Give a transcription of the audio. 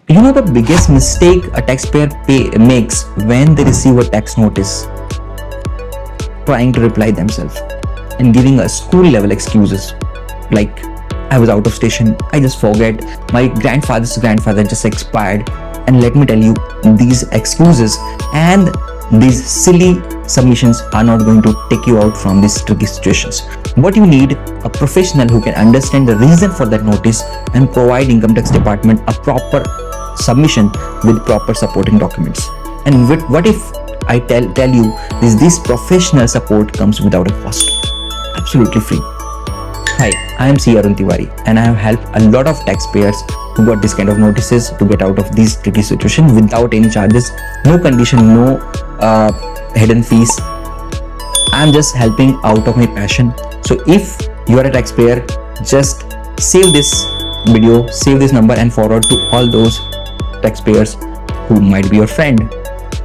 You know the biggest mistake a taxpayer makes when they receive a tax notice? Trying to reply themselves and giving a school level excuses like, I was out of station, I just forget, my grandfather's grandfather just expired. And let me tell you, these excuses and these silly submissions are not going to take you out from these tricky situations. What you need, a professional who can understand the reason for that notice and provide income tax department a proper submission with proper supporting documents. And what if I tell you this professional support comes without a cost, absolutely free. Hi, I am C. Arun Tiwari and I have helped a lot of taxpayers who got this kind of notices to get out of these tricky situations without any charges, no condition, no hidden fees. I am just helping out of my passion. So if you are a taxpayer, just save this video, save this number and forward to all those taxpayers who might be your friend.